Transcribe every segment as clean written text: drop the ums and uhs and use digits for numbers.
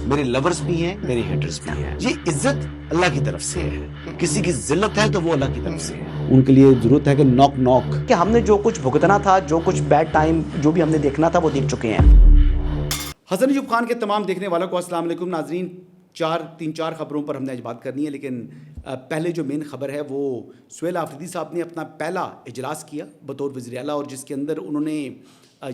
میرے لورز بھی ہیں، میرے ہیٹرز بھی ہیں. یہ عزت اللہ کی طرف سے ہے. کسی کی ذلت ہے تو وہ اللہ کی طرف سے ہے. ان کے لیے ضرورت ہے کہ نوک نوک کہ ہم نے جو کچھ بھگتنا تھا، جو کچھ بیڈ ٹائم جو بھی ہم نے دیکھنا تھا وہ دیکھ چکے ہیں. حسن ایوب خان کے تمام دیکھنے والوں کو السلام علیکم. ناظرین، تین چار خبروں پر ہم نے آج بات کرنی ہے، لیکن پہلے جو مین خبر ہے وہ سہیل آفریدی صاحب نے اپنا پہلا اجلاس کیا بطور وزیر اعلیٰ، اور جس کے اندر انہوں نے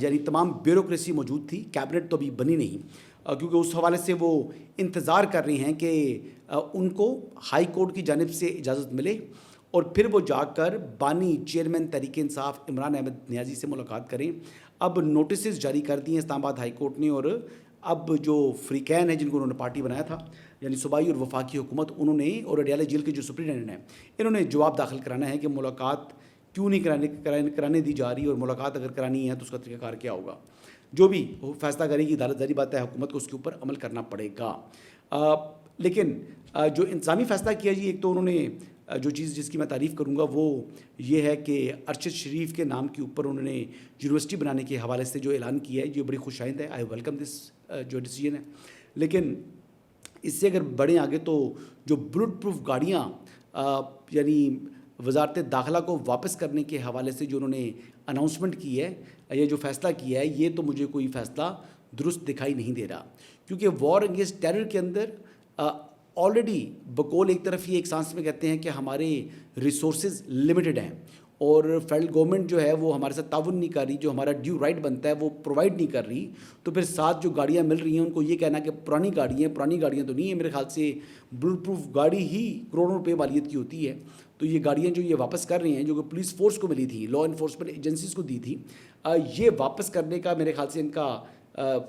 یعنی تمام بیوروکریسی موجود تھی. کیبنٹ تو ابھی بنی نہیں، کیونکہ اس حوالے سے وہ انتظار کر رہی ہیں کہ ان کو ہائی کورٹ کی جانب سے اجازت ملے اور پھر وہ جا کر بانی چیئرمین تحریک انصاف عمران احمد نیازی سے ملاقات کریں. اب نوٹسز جاری کر دیے ہیں اسلام آباد ہائی کورٹ نے، اور اب جو فریقین ہیں جن کو انہوں نے پارٹی بنایا تھا، یعنی صوبائی اور وفاقی حکومت، انہوں نے اور اڈیالہ جیل کے جو سپرنٹینڈنٹ ہیں، انہوں نے جواب داخل کرانا ہے کہ ملاقات کیوں نہیں کرانے دی جا رہی، اور ملاقات اگر کرانی ہے تو اس کا طریقہ کار کیا ہوگا. جو بھی فیصلہ کرے گی عدالت، ظاہری بات ہے حکومت کو اس کے اوپر عمل کرنا پڑے گا. لیکن جو انتظامی فیصلہ کیا جی، ایک تو انہوں نے جو چیز جس کی میں تعریف کروں گا وہ یہ ہے کہ ارشد شریف کے نام کے اوپر انہوں نے یونیورسٹی بنانے کے حوالے سے جو اعلان کیا ہے، یہ بڑی خوش آئند ہے. آئی ویلکم دس جو ڈیسیجن ہے. لیکن اس سے اگر بڑھیں آگے تو جو بلٹ پروف گاڑیاں یعنی وزارت داخلہ کو واپس کرنے کے حوالے سے جو انہوں نے اناؤنسمنٹ کی ہے، یہ جو فیصلہ کیا ہے، یہ تو مجھے کوئی فیصلہ درست دکھائی نہیں دے رہا. کیونکہ وار اگینسٹ ٹیرر کے اندر آلریڈی بقول ایک طرف یہ ایک سانس میں کہتے ہیں کہ ہمارے ریسورسز لمیٹڈ ہیں اور فیڈرل گورنمنٹ جو ہے وہ ہمارے ساتھ تعاون نہیں کر رہی، جو ہمارا ڈیو رائٹ بنتا ہے وہ پرووائڈ نہیں کر رہی. تو پھر ساتھ جو گاڑیاں مل رہی ہیں ان کو یہ کہنا کہ پرانی گاڑیاں تو نہیں ہیں. میرے خیال سے بلٹ پروف گاڑی ہی کروڑوں روپے والیت کی ہوتی ہے. تو یہ گاڑیاں جو یہ واپس کر رہے ہیں، جو کہ پولیس فورس کو ملی تھی، لا انفورسمنٹ ایجنسیز کو دی تھی، یہ واپس کرنے کا میرے خیال سے ان کا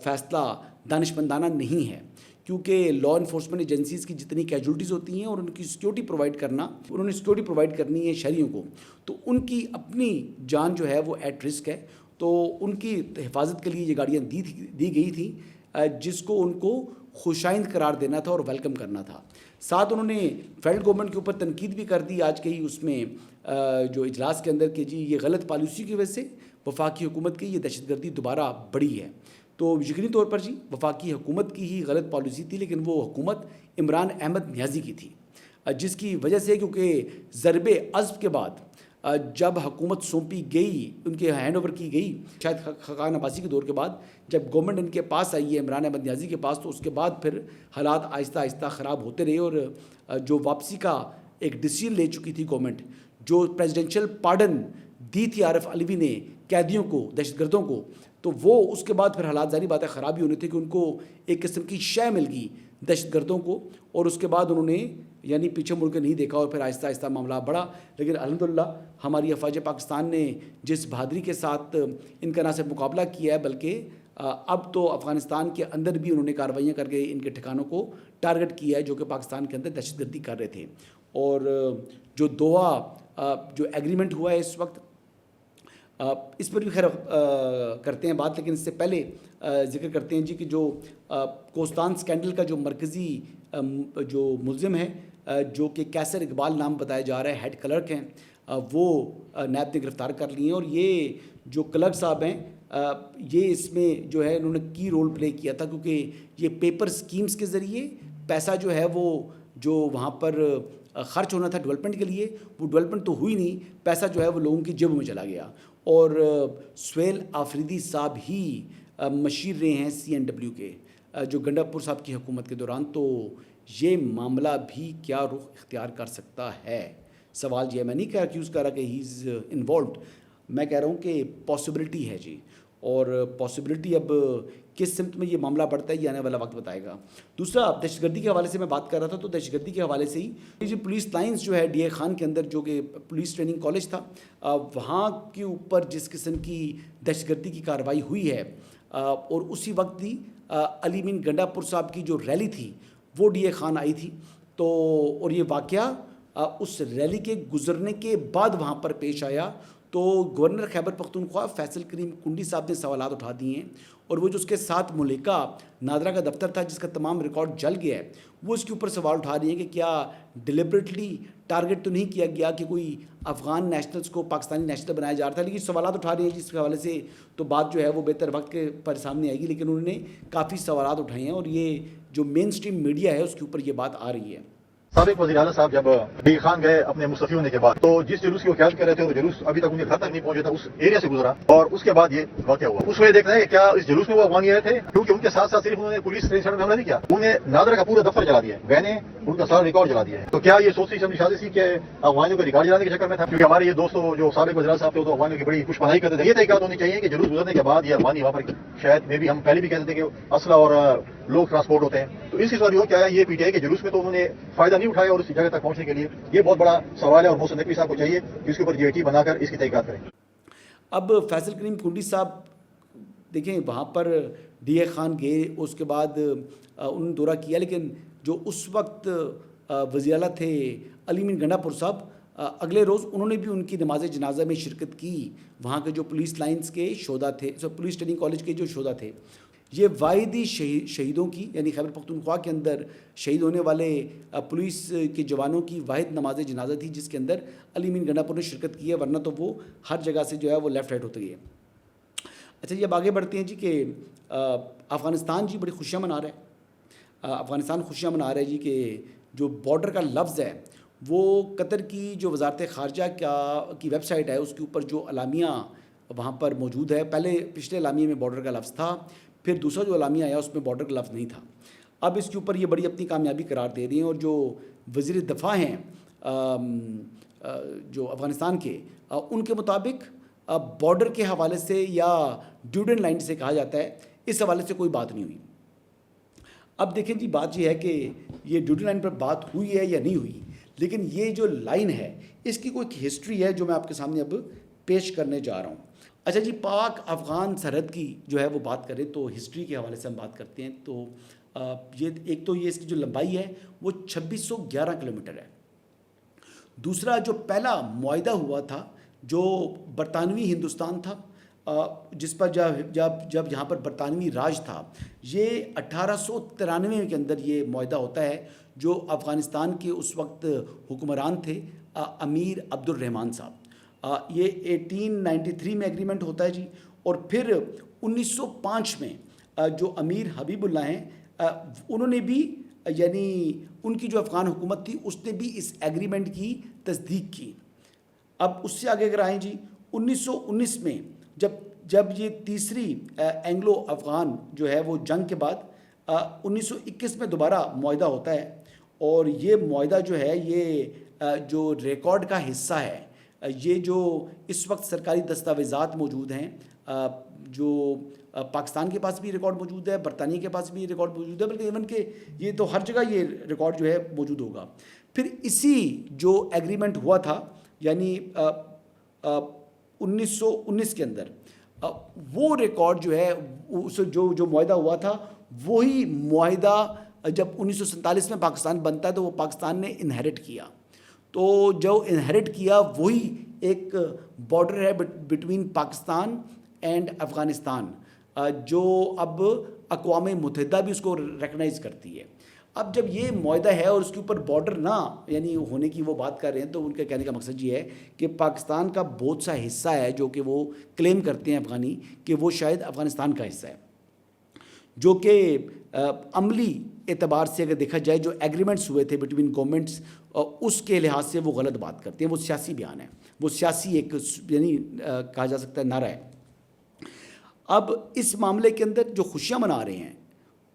فیصلہ دانشمندانہ نہیں ہے. کیونکہ لا انفورسمنٹ ایجنسیز کی جتنی کیجولٹیز ہوتی ہیں اور ان کی سیکورٹی پرووائڈ کرنا، انہوں نے سیکورٹی پرووائڈ کرنی ہے شہریوں کو، تو ان کی اپنی جان جو ہے وہ ایٹ رسک ہے. تو ان کی حفاظت کے لیے یہ گاڑیاں دی گئی تھیں، جس کو ان کو خوشائند قرار دینا تھا اور ویلکم کرنا تھا. ساتھ انہوں نے فیڈرل گورنمنٹ کے اوپر تنقید بھی کر دی آج کے ہی اس میں جو اجلاس کے اندر کہ جی یہ غلط پالیسی کی وجہ سے وفاقی حکومت کی یہ دہشت گردی دوبارہ بڑھی ہے. تو یقینی طور پر جی وفاقی حکومت کی ہی غلط پالیسی تھی، لیکن وہ حکومت عمران احمد نیازی کی تھی، جس کی وجہ سے کیونکہ ضرب عضب کے بعد جب حکومت سونپی گئی، ان کے ہینڈ اوور کی گئی، شاید خاقان عباسی کے دور کے بعد جب گورنمنٹ ان کے پاس آئی ہے عمران احمد نیازی کے پاس، تو اس کے بعد پھر حالات آہستہ آہستہ خراب ہوتے رہے. اور جو واپسی کا ایک ڈیسیژن لے چکی تھی گورنمنٹ، جو پریزیڈنشل پارڈن دی تھی عارف علوی نے قیدیوں کو، دہشت گردوں کو، تو وہ اس کے بعد پھر حالات ظاہری بات ہے خراب ہی ہونے تھے کہ ان کو ایک قسم کی شے مل گئی دہشت گردوں کو، اور اس کے بعد انہوں نے یعنی پیچھے مڑ کے نہیں دیکھا اور پھر آہستہ آہستہ معاملہ بڑھا. لیکن الحمدللہ ہماری افواج پاکستان نے جس بہادری کے ساتھ ان کا نہ صرف مقابلہ کیا ہے بلکہ اب تو افغانستان کے اندر بھی انہوں نے کارروائیاں کر کے ان کے ٹھکانوں کو ٹارگٹ کیا ہے جو کہ پاکستان کے اندر دہشت گردی کر رہے تھے. اور جو دوحہ جو ایگریمنٹ ہوا ہے اس وقت، اس پر بھی خیر کرتے ہیں بات، لیکن اس سے پہلے ذکر کرتے ہیں جی کہ جو کوستان سکینڈل کا جو مرکزی جو ملزم ہے، جو کہ کیسر اقبال نام بتایا جا رہا ہے، ہیڈ کلرک ہیں، وہ نیب نے گرفتار کر لیے ہیں. اور یہ جو کلرک صاحب ہیں، یہ اس میں جو ہے انہوں نے کی رول پلے کیا تھا، کیونکہ یہ پیپر سکیمز کے ذریعے پیسہ جو ہے وہ جو وہاں پر خرچ ہونا تھا ڈیولپمنٹ کے لیے، وہ ڈیولپمنٹ تو ہوئی نہیں، پیسہ جو ہے وہ لوگوں کی جیبوں میں چلا گیا. اور سہیل آفریدی صاحب ہی مشیر رہے ہیں CNW کے جو گنڈا پور صاحب کی حکومت کے دوران. تو یہ معاملہ بھی کیا رخ اختیار کر سکتا ہے؟ سوال یہ ہے، میں نہیں کہہ ایکیوز کر رہا کہ ہی از انوالوڈ، میں کہہ رہا ہوں کہ پاسبلٹی ہے جی. اور پاسبلٹی اب کس سمت میں یہ معاملہ بڑھتا ہے یہ آنے والا وقت بتائے گا. دوسرا دہشت گردی کے حوالے سے میں بات کر رہا تھا، تو دہشت گردی کے حوالے سے ہی جو پولیس لائنز جو ہے DA خان کے اندر جو کہ پولیس ٹریننگ کالج تھا، وہاں کے اوپر جس قسم کی دہشت گردی کی کارروائی ہوئی ہے، اور اسی وقت بھی علی مین گنڈا پور صاحب کی جو ریلی تھی وہ DA خان آئی تھی. تو اور یہ واقعہ اس ریلی کے گزرنے کے بعد وہاں پر پیش آیا. تو گورنر خیبر پختونخوا فیصل کریم کنڈی صاحب نے سوالات اٹھا دیے ہیں اور وہ جو اس کے ساتھ ملکہ نادرا کا دفتر تھا جس کا تمام ریکارڈ جل گیا ہے وہ اس کے اوپر سوال اٹھا رہی ہیں کہ کیا ڈیلیبریٹلی ٹارگٹ تو نہیں کیا گیا کہ کوئی افغان نیشنلز کو پاکستانی نیشنل بنایا جا رہا تھا. لیکن سوالات اٹھا رہی ہیں جس کے حوالے سے تو بات جو ہے وہ بہتر وقت کے پر سامنے آئے گی, لیکن انہوں نے کافی سوالات اٹھائے ہیں اور یہ جو مین اسٹریم میڈیا ہے اس کے اوپر یہ بات آ رہی ہے. سابق وزیر اعلیٰ صاحب جب ڈی خان گئے اپنے مستعفی ہونے کے بعد تو جس جلوس کی وہ قیادت کر رہے تھے وہ جلوس ابھی تک ان کے گھر تک نہیں پہنچا تھا, اس ایریا سے گزرا اور اس کے بعد یہ واقعہ ہوا. اس میں دیکھنا ہے کہ کیا اس جلوس میں وہ افغانی آئے تھے, کیونکہ ان کے ساتھ ساتھ صرف انہوں نے پولیس اسٹیشن میں حملہ نہیں کیا, انہوں نے نادرا کا پورا دفتر جلا دیا, میں نے ان کا سارا ریکارڈ جلا دیا ہے. تو کیا یہ سوچ سمجھ سازش کہ افغانیوں کا ریکارڈ جلانے کے چکر میں تھا, کیونکہ ہمارے یہ دوستوں جو سابق وزیر صاحب تھے وہ تو افغانیوں کی بڑی کچھ پناہی کرتے تھے. یہ تحقیقات ہونی چاہیے کہ جلوس گزرنے کے بعد یہ افغانی وہاں پر شاید میں بھی ہم پہلے بھی کہتے تھے کہ اسلحہ اور لوگ ٹرانسپورٹ ہوتے ہیں, تو اس سوال یہ کیا ہے یہ پی ٹی آئی کے جلوس میں تو انہوں نے فائدہ نہیں اٹھایا اور اس جگہ تک پہنچنے کے لیے یہ بہت بڑا سوال ہے اور محسن نقوی صاحب کو چاہیے کہ اس کے اوپر جی آئی ٹی بنا کر اس کی تحقیقات کریں. اب فیصل کریم کنڈی صاحب دیکھیں وہاں پر ڈی اے خان گئے, اس کے بعد انہوں نے دورہ کیا, لیکن جو اس وقت وزیر اعلیٰ تھے علی مین گنڈا پور صاحب, اگلے روز انہوں نے بھی ان کی نماز جنازہ میں شرکت کی. وہاں کے جو پولیس لائنز کے شہدا تھے, پولیس ٹریننگ کالج کے جو شہدا تھے, یہ واحدی شہیدوں کی یعنی خیبر پختونخوا کے اندر شہید ہونے والے پولیس کے جوانوں کی واحد نماز جنازہ تھی جس کے اندر علی مین گنڈا پور نے شرکت کی ہے, ورنہ تو وہ ہر جگہ سے جو ہے وہ لیفٹ رائٹ ہوتے گئے. اچھا جی اب آگے بڑھتے ہیں جی کہ افغانستان جی بڑی خوشیاں منا رہا ہے. افغانستان خوشیاں منا رہا ہے جی کہ جو بارڈر کا لفظ ہے وہ قطر کی جو وزارت خارجہ کی ویب سائٹ ہے اس کے اوپر جو اعلامیہ وہاں پر موجود ہے, پہلے پچھلے اعلامیے میں بارڈر کا لفظ تھا, پھر دوسرا جو اعلامیہ آیا اس میں بارڈر کا لفظ نہیں تھا. اب اس کے اوپر یہ بڑی اپنی کامیابی قرار دے رہی ہیں اور جو وزیر دفاع ہیں جو افغانستان کے, ان کے مطابق بارڈر کے حوالے سے یا ڈیوڈن لائن سے کہا جاتا ہے, اس حوالے سے کوئی بات نہیں ہوئی. اب دیکھیں جی بات یہ ہے کہ یہ ڈیوڈن لائن پر بات ہوئی ہے یا نہیں ہوئی, لیکن یہ جو لائن ہے اس کی کوئی ہسٹری ہے جو میں آپ کے سامنے اب پیش کرنے جا رہا ہوں. اچھا جی پاک افغان سرحد کی جو ہے وہ بات کریں تو ہسٹری کے حوالے سے ہم بات کرتے ہیں تو یہ ایک تو یہ اس کی جو لمبائی ہے وہ 2611 کلومیٹر ہے. دوسرا جو پہلا معاہدہ ہوا تھا جو برطانوی ہندوستان تھا جس پر جب یہاں پر برطانوی راج تھا, یہ 1893 کے اندر یہ معاہدہ ہوتا ہے جو افغانستان کے اس وقت حکمران تھے امیر عبد الرحمان صاحب. یہ 1893 میں ایگریمنٹ ہوتا ہے جی, اور پھر 1905 میں جو امیر حبیب اللہ ہیں انہوں نے بھی یعنی ان کی جو افغان حکومت تھی اس نے بھی اس ایگریمنٹ کی تصدیق کی. اب اس سے آگے اگر آئیں جی 1919 میں جب یہ تیسری اینگلو افغان جو ہے وہ جنگ کے بعد 1921 میں دوبارہ معاہدہ ہوتا ہے, اور یہ معاہدہ جو ہے یہ جو ریکارڈ کا حصہ ہے, یہ جو اس وقت سرکاری دستاویزات موجود ہیں جو پاکستان کے پاس بھی ریکارڈ موجود ہے, برطانیہ کے پاس بھی ریکارڈ موجود ہے, بلکہ ایون کہ یہ تو ہر جگہ یہ ریکارڈ جو ہے موجود ہوگا. پھر اسی جو ایگریمنٹ ہوا تھا یعنی 1919 کے اندر وہ ریکارڈ جو ہے جو معاہدہ ہوا تھا وہی معاہدہ جب 1947 میں پاکستان بنتا ہے تو وہ پاکستان نے انہیرٹ کیا. تو جو انہیرٹ کیا وہی ایک بارڈر ہے بٹوین پاکستان اینڈ افغانستان جو اب اقوام متحدہ بھی اس کو ریکگنائز کرتی ہے. اب جب یہ معاہدہ ہے اور اس کے اوپر بارڈر نہ یعنی ہونے کی وہ بات کر رہے ہیں تو ان کے کہنے کا مقصد یہ ہے کہ پاکستان کا بہت سا حصہ ہے جو کہ وہ کلیم کرتے ہیں افغانی کہ وہ شاید افغانستان کا حصہ ہے, جو کہ عملی اعتبار سے اگر دیکھا جائے جو ایگریمنٹس ہوئے تھے بٹوین گورنمنٹس اس کے لحاظ سے وہ غلط بات کرتے ہیں. وہ سیاسی بیان ہے, وہ سیاسی ایک یعنی کہا جا سکتا ہے نعرہ ہے. اب اس معاملے کے اندر جو خوشیاں منا رہے ہیں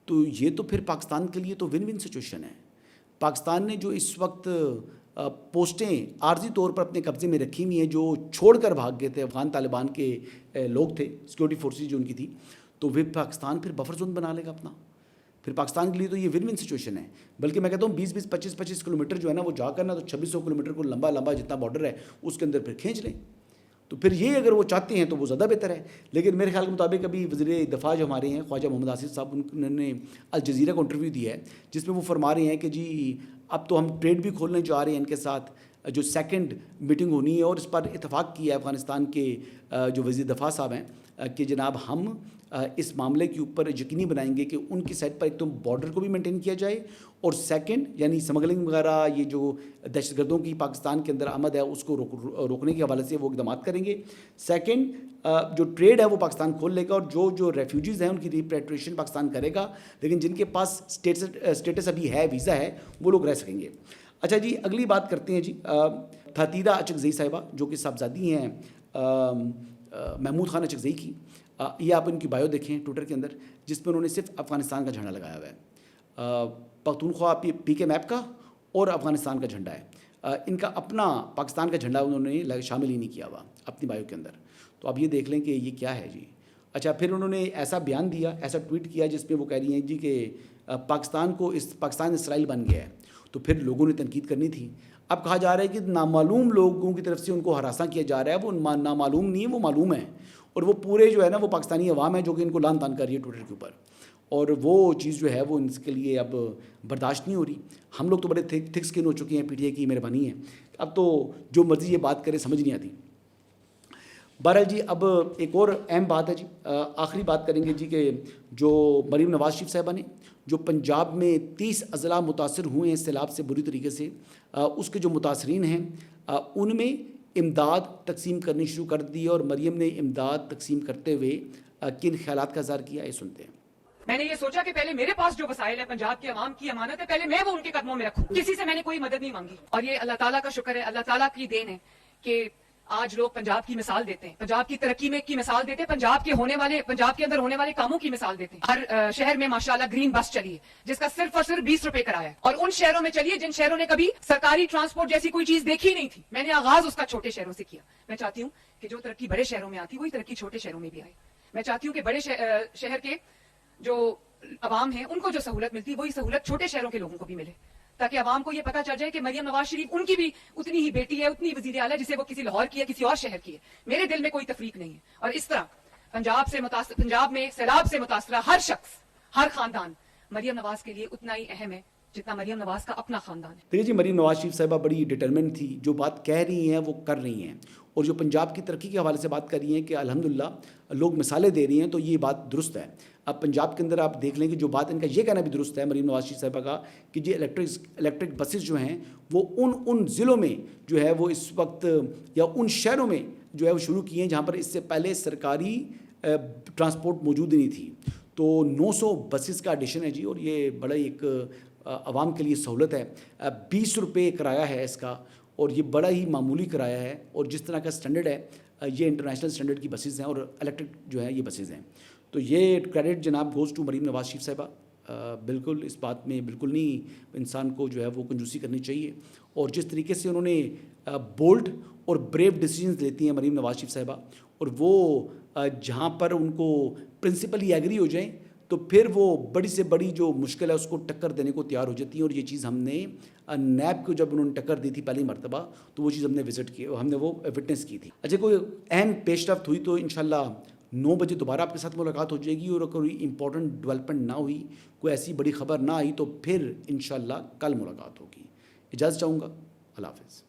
تو یہ تو پھر پاکستان کے لیے تو ون ون سچویشن ہے. پاکستان نے جو اس وقت پوسٹیں عارضی طور پر اپنے قبضے میں رکھی ہوئی ہیں جو چھوڑ کر بھاگ گئے تھے افغان طالبان کے لوگ تھے, سیکورٹی فورسز جو ان کی تھی, تو وہ پاکستان پھر بفر زون بنا لے گا اپنا. پھر پاکستان کے لیے تو یہ ون ون سچویشن ہے. بلکہ میں کہتا ہوں 20-25 کلومیٹر جو ہے نا وہ جا کر نا تو 2600 کلومیٹر کو لمبا جتنا بارڈر ہے اس کے اندر پھر کھینچ لیں. تو پھر یہ اگر وہ چاہتے ہیں تو وہ زیادہ بہتر ہے. لیکن میرے خیال کے مطابق ابھی وزیر دفاع جو ہمارے ہیں خواجہ محمد آصف صاحب انہوں نے الجزیرہ کو انٹرویو دیا ہے جس میں وہ فرما رہے ہیں کہ جی اب تو ہم ٹریڈ بھی کھولنے جا رہے ہیں ان کے ساتھ, جو سیکنڈ میٹنگ ہونی ہے، اور اس پر اتفاق کیا ہے افغانستان کے جو وزیر دفاع صاحب ہیں کہ جناب ہم اس معاملے کے اوپر یقینی بنائیں گے کہ ان کی سائڈ پر ایک تو بارڈر کو بھی مینٹین کیا جائے، اور سیکنڈ یعنی اسمگلنگ وغیرہ یہ جو دہشت گردوں کی پاکستان کے اندر آمد ہے اس کو روکنے کے حوالے سے وہ اقدامات کریں گے۔ سیکنڈ جو ٹریڈ ہے وہ پاکستان کھول لے گا، اور جو ریفیوجیز ہیں ان کی ریپیٹریشن پاکستان کرے گا، لیکن جن کے پاس اسٹیٹس ابھی ہے، ویزا ہے، وہ لوگ رہ سکیں گے۔ اچھا جی، اگلی بات کرتے ہیں جی تھاتیدہ اچکزئی صاحبہ جو کہ صاحبزادی ہیں محمود خان اچکزئی کی۔ یہ آپ ان کی بایو دیکھیں ٹویٹر کے اندر، جس پہ انہوں نے صرف افغانستان کا جھنڈا لگایا ہوا ہے، پختونخوا پی کے میپ کا اور افغانستان کا جھنڈا ہے۔ ان کا اپنا پاکستان کا جھنڈا انہوں نے شامل ہی نہیں کیا ہوا اپنی بایو کے اندر، تو اب یہ دیکھ لیں کہ یہ کیا ہے جی۔ اچھا، پھر انہوں نے ایسا بیان دیا، ایسا ٹویٹ کیا جس میں وہ کہہ رہی ہیں جی کہ پاکستان اسرائیل بن گیا ہے، تو پھر لوگوں نے تنقید کرنی تھی۔ اب کہا جا رہا ہے کہ نامعلوم لوگوں کی طرف سے ان کو ہراساں کیا جا رہا ہے، وہ نامعلوم نہیں ہے، وہ معلوم ہے، اور وہ پورے جو ہے نا وہ پاکستانی عوام ہے جو کہ ان کو لان تان کر رہی ہے ٹویٹر کے اوپر، اور وہ چیز جو ہے وہ ان کے لیے اب برداشت نہیں ہو رہی۔ ہم لوگ تو بڑے تھک سکن ہو چکے ہیں، پی ٹی آئی کی مہربانی ہے، اب تو جو مرضی یہ بات کرے سمجھ نہیں آتی۔ بہرحال جی، اب ایک اور اہم بات ہے جی، آخری بات کریں گے جی کہ جو مریم نواز شریف صاحبہ نے جو پنجاب میں 30 اضلاع متاثر ہوئے ہیں سیلاب سے بری طریقے سے، اس کے جو متاثرین ہیں ان میں امداد تقسیم کرنی شروع کر دی، اور مریم نے امداد تقسیم کرتے ہوئے کن خیالات کا اظہار کیا، یہ سنتے ہیں۔ میں نے یہ سوچا کہ پہلے میرے پاس جو وسائل ہے، پنجاب کے عوام کی امانت ہے، پہلے میں وہ ان کے قدموں میں رکھوں۔ کسی سے میں نے کوئی مدد نہیں مانگی، اور یہ اللہ تعالیٰ کا شکر ہے، اللہ تعالیٰ کی دین ہے کہ آج لوگ پنجاب کی مثال دیتے ہیں، پنجاب کی ترقی میں کی مثال دیتے ہیں، پنجاب کے اندر ہونے والے کاموں کی مثال دیتے ہیں۔ ہر شہر میں ماشاءاللہ گرین بس چلی ہے، جس کا صرف اور صرف 20 روپے کرایہ ہے، اور ان شہروں میں چلیے جن شہروں نے کبھی سرکاری ٹرانسپورٹ جیسی کوئی چیز دیکھی نہیں تھی۔ میں نے آغاز اس کا چھوٹے شہروں سے کیا۔ میں چاہتی ہوں کہ جو ترقی بڑے شہروں میں آتی وہی ترقی چھوٹے شہروں میں بھی آئے۔ میں چاہتی ہوں کہ بڑے شہر کے جو عوام ہیں ان کو جو سہولت ملتی وہی سہولت چھوٹے شہروں کے لوگوں کو بھی ملے، تاکہ عوام کو یہ پتا چل جائے کہ مریم نواز شریف ان کی بھی اتنی ہی بیٹی ہے، اتنی وزیر اعلیٰ جسے وہ کسی لاہور کی ہے، کسی اور شہر کی ہے۔ میرے دل میں کوئی تفریق نہیں ہے، اور اس طرح پنجاب میں سیلاب سے متاثرہ ہر شخص، ہر خاندان مریم نواز کے لیے اتنا ہی اہم ہے جتنا مریم نواز کا اپنا خاندان ہے۔ دیکھیے جی، مریم نواز شریف صاحبہ بڑی ڈٹرمنٹ تھی، جو بات کہہ رہی ہیں وہ کر رہی ہیں، اور جو پنجاب کی ترقی کے حوالے سے بات کر رہی ہیں کہ الحمدللہ لوگ مثالیں دے رہی ہیں، تو یہ بات درست ہے۔ اب پنجاب کے اندر آپ دیکھ لیں کہ جو بات ان کا یہ کہنا بھی درست ہے مریم نواز شریف صاحبہ کا کہ یہ الیکٹرک بسز جو ہیں وہ ان ضلعوں میں جو ہے وہ اس وقت، یا ان شہروں میں جو ہے وہ شروع کی ہیں جہاں پر اس سے پہلے سرکاری ٹرانسپورٹ موجود نہیں تھی۔ تو 900 بسز کا ایڈیشن ہے جی، اور یہ بڑا ایک عوام کے لیے سہولت ہے۔ 20 روپے کرایہ ہے اس کا، اور یہ بڑا ہی معمولی کرایہ ہے، اور جس طرح کا سٹینڈرڈ ہے یہ انٹرنیشنل سٹینڈرڈ کی بسز ہیں، اور الیکٹرک جو ہے یہ بسز ہیں۔ تو یہ کریڈٹ جناب گوز ٹو مریم نواز شریف صاحبہ۔ بالکل اس بات میں بالکل نہیں انسان کو جو ہے وہ کنجوسی کرنی چاہیے، اور جس طریقے سے انہوں نے بولڈ اور بریو ڈیسیجنز لیتی ہیں مریم نواز شریف صاحبہ، اور وہ جہاں پر ان کو پرنسپلی ایگری ہو جائیں تو پھر وہ بڑی سے بڑی جو مشکل ہے اس کو ٹکر دینے کو تیار ہو جاتی ہیں، اور یہ چیز ہم نے نیب کو جب انہوں نے ٹکر دی تھی پہلی مرتبہ تو وہ چیز ہم نے وہ وٹنس کی تھی۔ اچھا، کوئی اہم پیش رفت ہوئی تو انشاءاللہ 9 بجے دوبارہ آپ کے ساتھ ملاقات ہو جائے گی، اور کوئی امپورٹنٹ ڈیولپمنٹ نہ ہوئی، کوئی ایسی بڑی خبر نہ آئی تو پھر انشاءاللہ کل ملاقات ہوگی۔ اجازت چاہوں گا، اللہ حافظ۔